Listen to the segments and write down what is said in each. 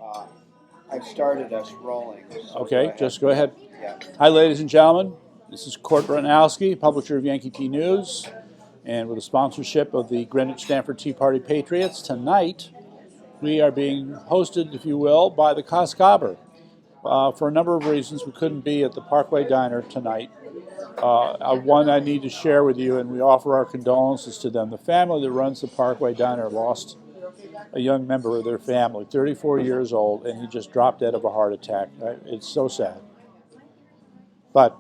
Uh, I've started us rolling. So Okay, just go ahead. Yeah. Hi, ladies and gentlemen. This is Court Bronowski, publisher of Yankee Tea News, and with the sponsorship of the Greenwich Stanford Tea Party Patriots. Tonight, we are being hosted, if you will, by the Coscobber. For a number of reasons, we couldn't be at the Parkway Diner tonight. One I need to share with you, and we offer our condolences to them. The family that runs the Parkway Diner lost a young member of their family, 34 years old, and he just dropped dead of a heart attack. It's so sad. But,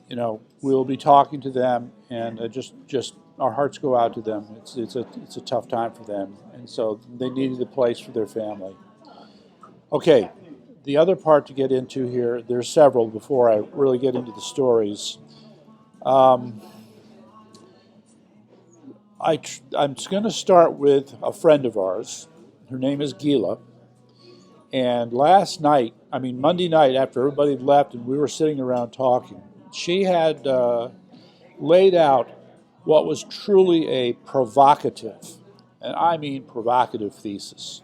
you know, we'll be talking to them, and just our hearts go out to them. It's a tough time for them, and so they needed a place for their family. Okay, the other part to get into here, there's several before I really get into the stories. I'm going to start with a friend of ours. Her name is Gila. And last night, Monday night, after everybody had left and we were sitting around talking, she had laid out what was truly a provocative, and I mean provocative thesis,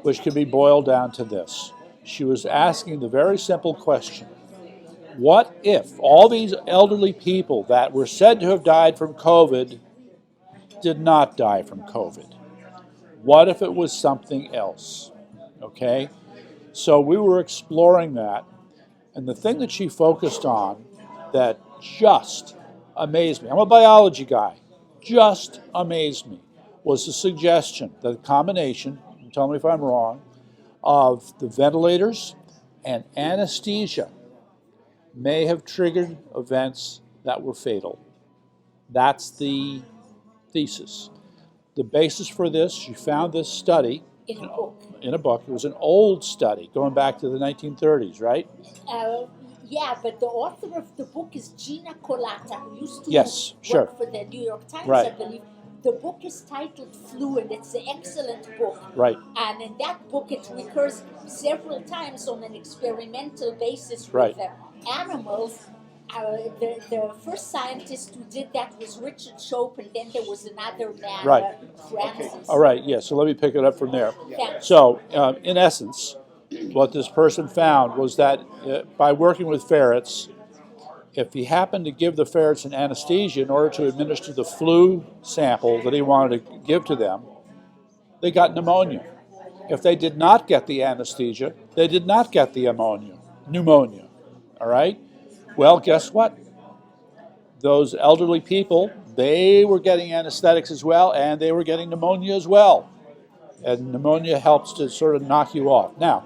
which could be boiled down to this. She was asking the very simple question: what if all these elderly people that were said to have died from COVID did not die from COVID? What if it was something else? Okay? So we were exploring that, and the thing that she focused on that just amazed me, I'm a biology guy, just amazed me, was the suggestion that a combination, tell me if I'm wrong, of the ventilators and anesthesia may have triggered events that were fatal. That's the thesis. The basis for this, she found this study in a book. In a book. It was an old study going back to the 1930s, right? Yeah, but the author of the book is Gina Colata, who used to work for the New York Times, I believe. The book is titled Flu, and it's an excellent book. Right. And in that book, it recurs several times on an experimental basis right. with animals. The first scientist who did that was Richard Shope, and then there was another man, Francis. Okay. All right, yeah, so let me pick it up from there. Yeah. So, in essence, what this person found was that by working with ferrets, if he happened to give the ferrets an anesthesia in order to administer the flu sample that he wanted to give to them, they got pneumonia. If they did not get the anesthesia, they did not get the pneumonia, all right? Well, guess what? Those elderly people, they were getting anesthetics as well, and they were getting pneumonia as well. And pneumonia helps to sort of knock you off. Now,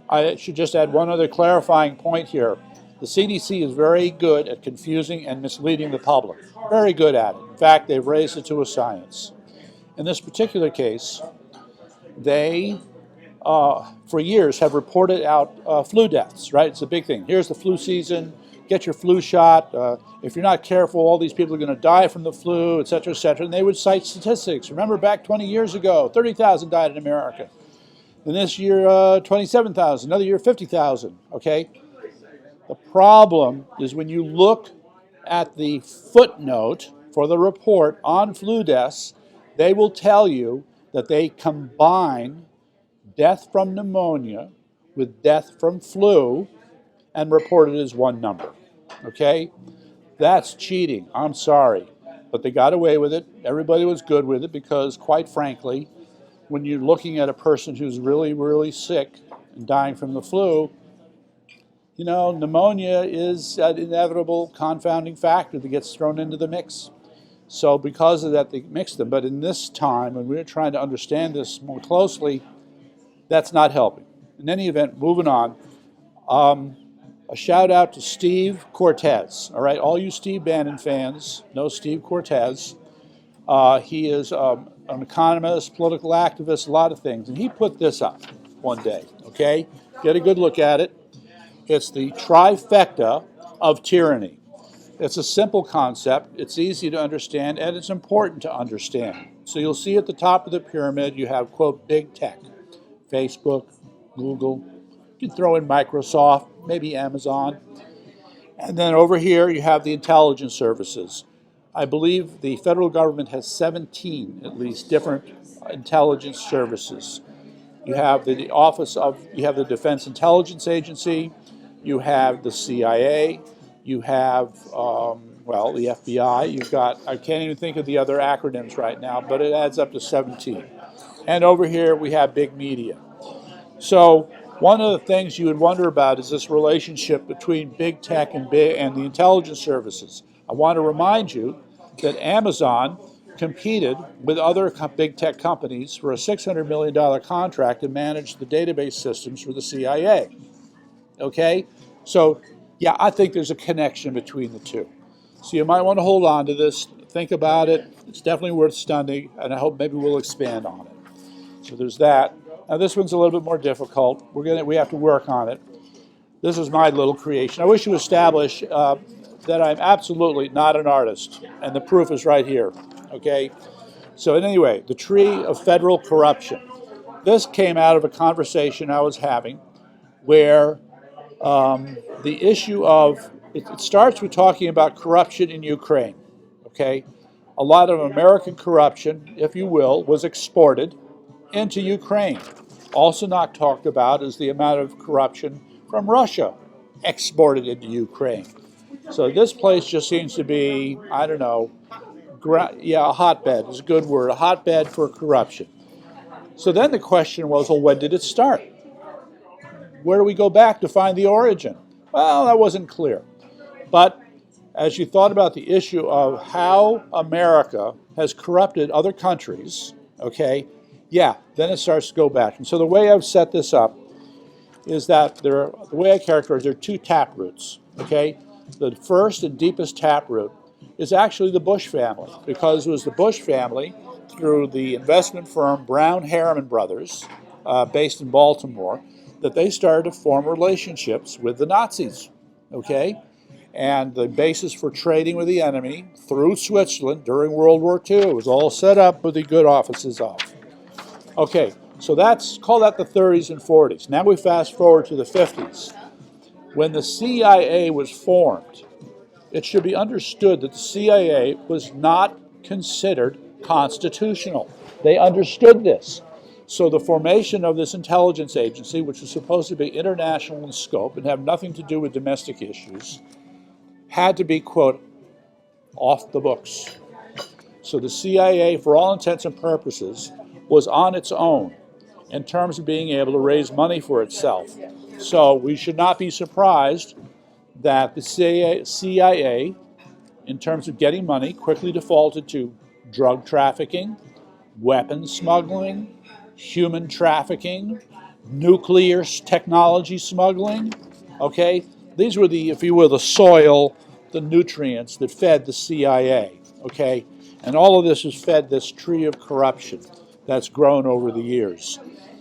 I should just add one other clarifying point here. The CDC is very good at confusing and misleading the public. Very good at it. In fact, they've raised it to a science. In this particular case, they, for years, have reported out flu deaths, right? It's a big thing. Here's the flu season. Get your flu shot. If you're not careful, all these people are going to die from the flu, et cetera, et cetera. And they would cite statistics. Remember back 20 years ago, 30,000 died in America. And this year, 27,000. Another year, 50,000. Okay? The problem is when you look at the footnote for the report on flu deaths, they will tell you that they combine death from pneumonia with death from flu and report it as one number. Okay? That's cheating. I'm sorry. But they got away with it. Everybody was good with it because, quite frankly, when you're looking at a person who's really, really sick and dying from the flu, you know, pneumonia is an inevitable confounding factor that gets thrown into the mix. So because of that, they mixed them. But in this time, when we're trying to understand this more closely, that's not helping. In any event, moving on, a shout out to Steve Cortez. All right, all you Steve Bannon fans know Steve Cortez. He is an economist, political activist, a lot of things. And he put this up one day, okay? Get a good look at it. It's the trifecta of tyranny. It's a simple concept, it's easy to understand, and it's important to understand. So you'll see at the top of the pyramid you have, quote, big tech, Facebook, Google, you can throw in Microsoft, maybe Amazon. And then over here you have the intelligence services. I believe the federal government has 17, at least, different intelligence services. You have the you have the Defense Intelligence Agency, you have the CIA, you have, well, the FBI, you've got, I can't even think of the other acronyms right now, but it adds up to 17. And over here we have big media. So one of the things you would wonder about is this relationship between big tech and the intelligence services. I want to remind you that Amazon competed with other big tech companies for a $600 million contract to manage the database systems for the CIA. Okay? So, yeah, I think there's a connection between the two. So you might want to hold on to this, think about it. It's definitely worth studying, and I hope maybe we'll expand on it. So there's that. Now this one's a little bit more difficult. We have to work on it. This is my little creation. I wish to establish that I'm absolutely not an artist, and the proof is right here. Okay? So anyway, the tree of federal corruption. This came out of a conversation I was having where the issue of, it starts with talking about corruption in Ukraine. Okay? A lot of American corruption, if you will, was exported into Ukraine. Also not talked about is the amount of corruption from Russia exported into Ukraine. So this place just seems to be, I don't know, a hotbed is a good word, a hotbed for corruption. So then the question was, well, when did it start? Where do we go back to find the origin? Well, that wasn't clear. But as you thought about the issue of how America has corrupted other countries, okay, yeah, then it starts to go back. And so the way I've set this up is that the way I characterize, there are two tap roots, okay? The first and deepest tap root is actually the Bush family, because it was the Bush family through the investment firm Brown Harriman Brothers, based in Baltimore, that they started to form relationships with the Nazis, okay? And the basis for trading with the enemy through Switzerland during World War II. It was all set up with the good offices of. Okay, so call that the 30s and 40s. Now we fast forward to the 50s. When the CIA was formed, it should be understood that the CIA was not considered constitutional. They understood this. So the formation of this intelligence agency, which was supposed to be international in scope and have nothing to do with domestic issues, had to be, quote, off the books. So the CIA, for all intents and purposes, was on its own in terms of being able to raise money for itself. So we should not be surprised that the CIA, in terms of getting money, quickly defaulted to drug trafficking, weapons smuggling, human trafficking, nuclear technology smuggling, okay? These were the, if you will, the soil, the nutrients that fed the CIA, okay? And all of this has fed this tree of corruption that's grown over the years.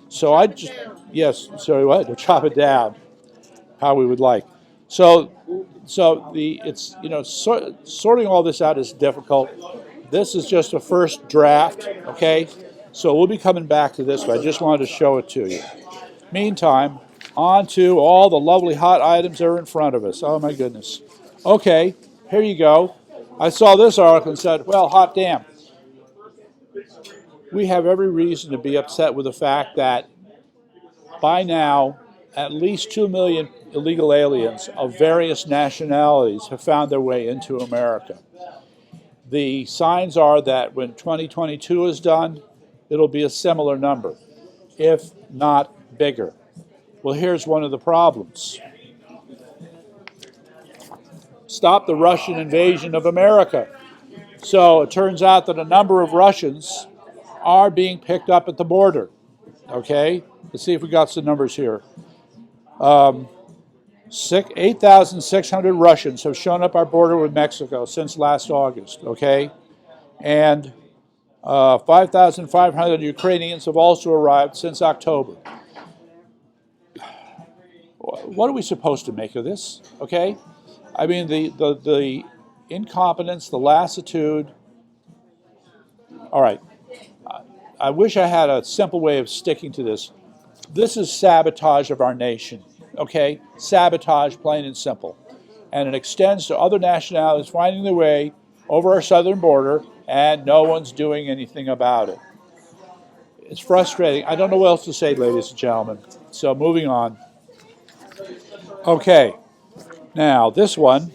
So I just, yes, sorry, what? To chop it down how we would like. So it's, you know, sorting all this out is difficult. This is just a first draft, okay? So we'll be coming back to this, but I just wanted to show it to you. Meantime, on to all the lovely hot items that are in front of us. Oh my goodness. Okay, here you go. I saw this article and said, well, hot damn. We have every reason to be upset with the fact that by now, at least 2 million illegal aliens of various nationalities have found their way into America. The signs are that when 2022 is done, it'll be a similar number, if not bigger. Well, here's one of the problems. Stop the Russian invasion of America. So it turns out that a number of Russians are being picked up at the border. Okay, let's see if we got some numbers here. 8,600 Russians have shown up our border with Mexico since last August, okay? And 5,500 Ukrainians have also arrived since October. What are we supposed to make of this, okay? I mean, the incompetence, the lassitude. All right, I wish I had a simple way of sticking to this. This is sabotage of our nation, okay? Sabotage, plain and simple. And it extends to other nationalities finding their way over our southern border, and no one's doing anything about it. it's frustrating. I don't know what else to say, ladies and gentlemen. So moving on. Okay. Now, this one.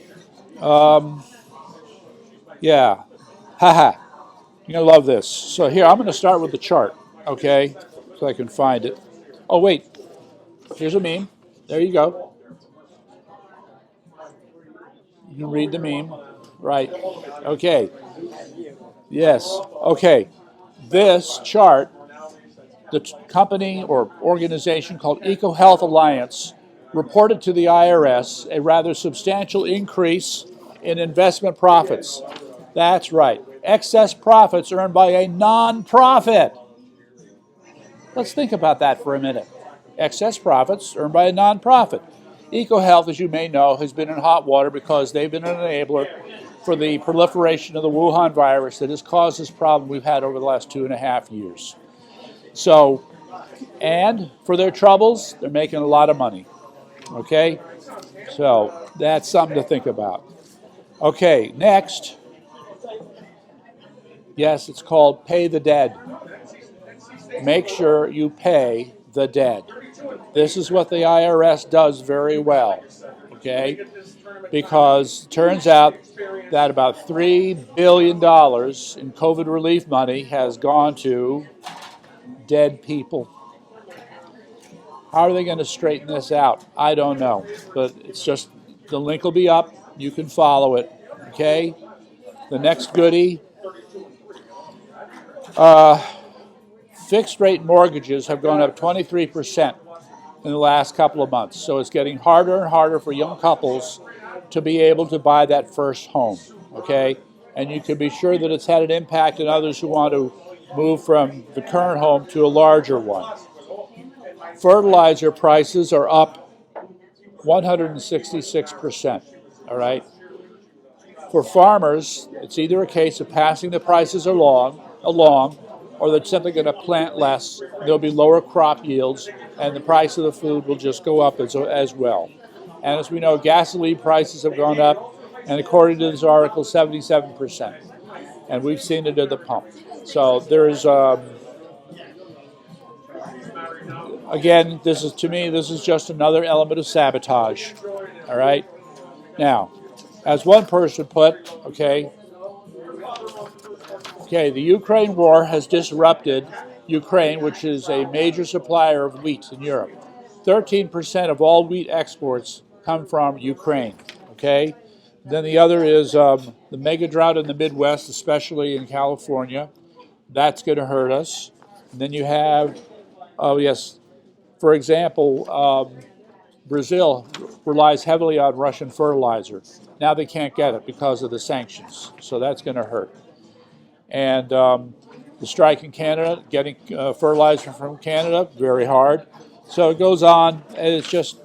Yeah. Haha. You're going to love this. So here, I'm going to start with the chart, okay? So I can find it. Oh, wait. Here's a meme. There you go. You can read the meme. Right. Okay. Yes. Okay. This chart, the company or organization called ECOHEALTH Alliance reported to the IRS a rather substantial increase in investment profits. That's right. Excess profits earned by a nonprofit. Let's think about that for a minute. Excess profits earned by a nonprofit. EcoHealth, as you may know, has been in hot water because they've been an enabler for the proliferation of the Wuhan virus that has caused this problem we've had over the last 2.5 years. So, and for their troubles, they're making a lot of money. Okay? So, that's something to think about. Okay, next. Yes, it's called Pay the Dead. Make sure you pay the dead. This is what the IRS does very well, okay? Because it turns out that about $3 billion in COVID relief money has gone to dead people. How are they going to straighten this out? I don't know. But it's just, the link will be up. You can follow it, okay? The next goodie. Fixed rate mortgages have gone up 23% in the last couple of months. So it's getting harder and harder for young couples to be able to buy that first home, okay? And you can be sure that it's had an impact on others who want to move from the current home to a larger one. Fertilizer prices are up 166%, all right? For farmers, it's either a case of passing the prices along, or they're simply going to plant less. There'll be lower crop yields, and the price of the food will just go up as well. And as we know, gasoline prices have gone up, and according to this article, 77%. And we've seen it at the pump. So there's, again, this is just another element of sabotage. All right? Now, as one person put, the Ukraine war has disrupted Ukraine, which is a major supplier of wheat in Europe. 13% of all wheat exports come from Ukraine, okay? Then the other is the mega drought in the Midwest, especially in California. That's going to hurt us. And then you have, for example, Brazil relies heavily on Russian fertilizer. Now they can't get it because of the sanctions, so that's going to hurt. And the strike in Canada, getting fertilizer from Canada, very hard. So it goes on, and it's just,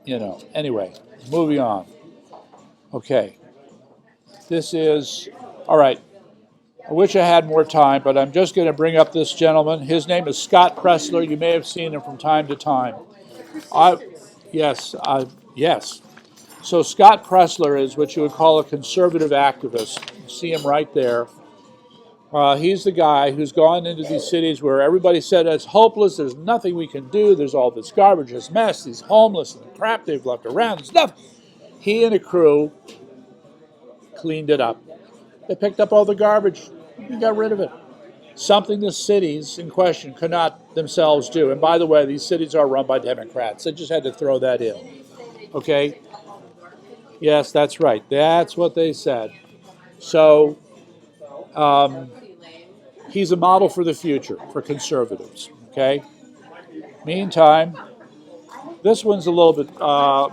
anyway, moving on. Okay. This is, all right. I wish I had more time, but I'm just going to bring up this gentleman. His name is Scott Pressler. You may have seen him from time to time. Yes. So Scott Pressler is what you would call a conservative activist. You see him right there. He's the guy who's gone into these cities where everybody said it's hopeless, there's nothing we can do, there's all this garbage, this mess, these homeless and the crap they've left around, stuff. He and a crew cleaned it up. They picked up all the garbage and got rid of it. Something the cities in question could not themselves do. And by the way, these cities are run by Democrats. I just had to throw that in. Okay? Yes, that's right. That's what they said. So, he's a model for the future, for conservatives, okay? Meantime, this one's a little bit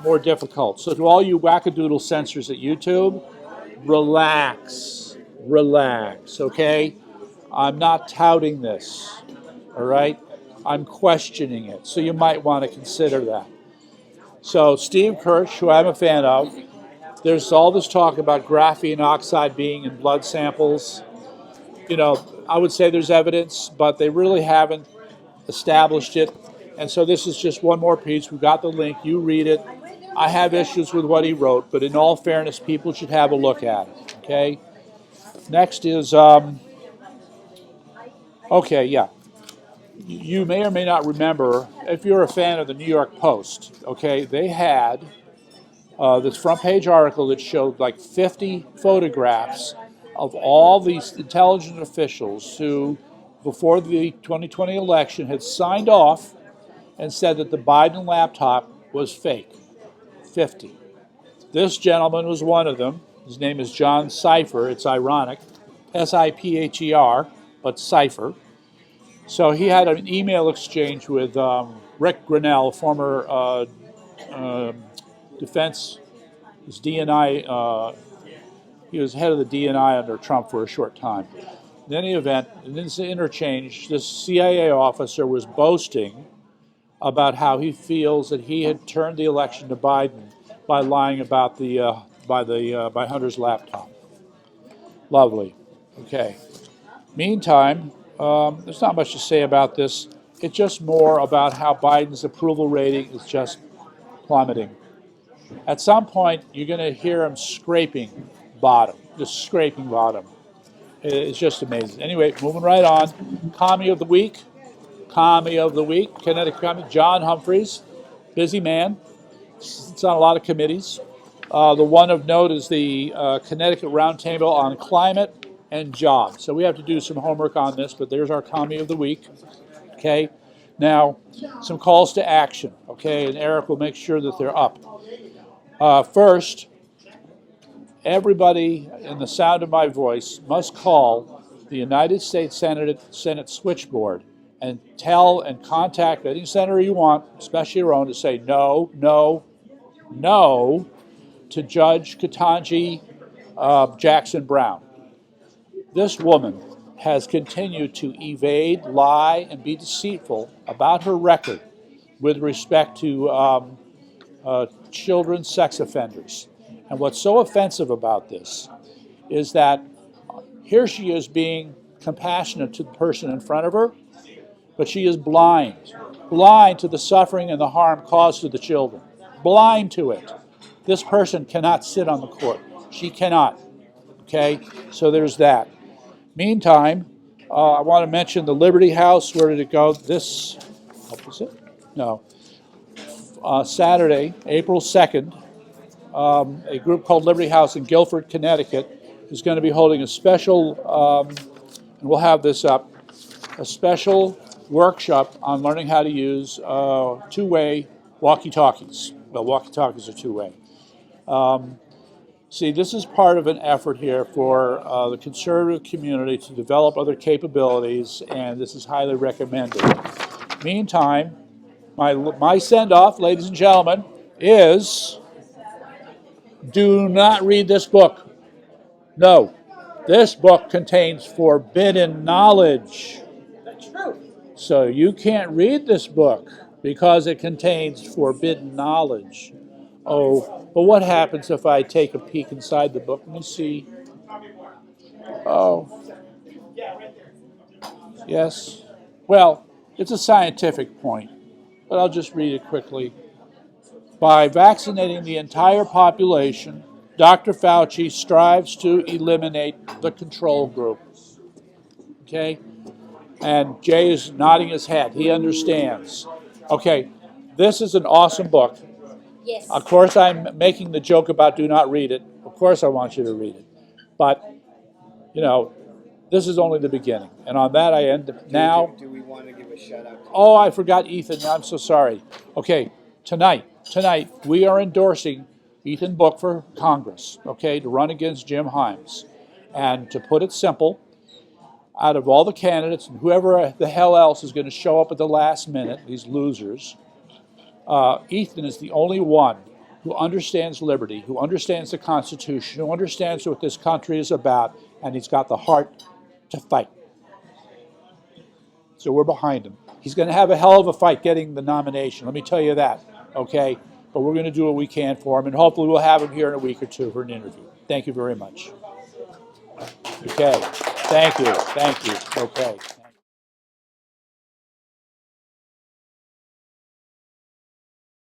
more difficult. So to all you wackadoodle censors at YouTube, relax, okay? I'm not touting this, all right? I'm questioning it, so you might want to consider that. So Steve Kirsch, who I'm a fan of, there's all this talk about graphene oxide being in blood samples. I would say there's evidence, but they really haven't established it. And so this is just one more piece. We've got the link. You read it. I have issues with what he wrote, but in all fairness, people should have a look at it, okay? Next is, You may or may not remember, if you're a fan of the New York Post, okay, they had this front page article that showed like 50 photographs of all these intelligence officials who, before the 2020 election, had signed off and said that the Biden laptop was fake. 50. This gentleman was one of them. His name is John Cipher. It's ironic. S-I-P-H-E-R, but Cipher. So he had an email exchange with Rick Grinnell, former defense, his DNI, he was head of the DNI under Trump for a short time. In any event, in this interchange, this CIA officer was boasting about how he feels that he had turned the election to Biden by lying about by Hunter's laptop. Lovely. Okay. Meantime, there's not much to say about this. It's just more about how Biden's approval rating is just plummeting. At some point, you're going to hear him scraping bottom, just scraping bottom. It's just amazing. Anyway, moving right on. Commie of the week. Commie of the week. Connecticut Commie. John Humphries. Busy man. It's on a lot of committees. The one of note is the Connecticut Roundtable on Climate and Jobs. So we have to do some homework on this, but there's our Commie of the week. Okay. Now, some calls to action. Okay, and Eric will make sure that they're up. First, everybody in the sound of my voice must call the United States Senate switchboard and tell and contact any senator you want, especially your own, to say no, no, no to Judge KETANJI Jackson Brown. This woman has continued to evade, lie, and be deceitful about her record with respect to children sex offenders. And what's so offensive about this is that here she is being compassionate to the person in front of her, but she is blind to the suffering and the harm caused to the children, blind to it. This person cannot sit on the court. She cannot, okay? So there's that. Meantime, I want to mention the Liberty House. Where did it go? This, what was it? No. Saturday, April 2nd, a group called Liberty House in Guilford, Connecticut, is going to be holding a special, and we'll have this up, a special workshop on learning how to use two-way walkie-talkies. Well, walkie-talkies are two-way. See, this is part of an effort here for the conservative community to develop other capabilities, and this is highly recommended. Meantime, my send-off, ladies and gentlemen, is do not read this book. No, this book contains forbidden knowledge. The truth. So you can't read this book because it contains forbidden knowledge. Oh, but what happens if I take a peek inside the book? Let me see. Oh. Yes. Well, it's a scientific point, but I'll just read it quickly. By vaccinating the entire population, Dr. Fauci strives to eliminate the control group. Okay? And Jay is nodding his head. He understands. Okay, this is an awesome book. Yes. Of course, I'm making the joke about do not read it. Of course, I want you to read it. But, you know, this is only the beginning. And on that, I end now. Do we want to give a shout out? Oh, I forgot Ethan. I'm so sorry. Okay, tonight, we are endorsing Ethan Book for Congress, okay, to run against Jim Himes. And to put it simple, out of all the candidates and whoever the hell else is going to show up at the last minute, these losers, Ethan is the only one who understands liberty, who understands the Constitution, who understands what this country is about, and he's got the heart to fight. So we're behind him. He's going to have a hell of a fight getting the nomination, let me tell you that, okay? But we're going to do what we can for him, and hopefully we'll have him here in a week or two for an interview. Thank you very much. Okay, thank you, okay.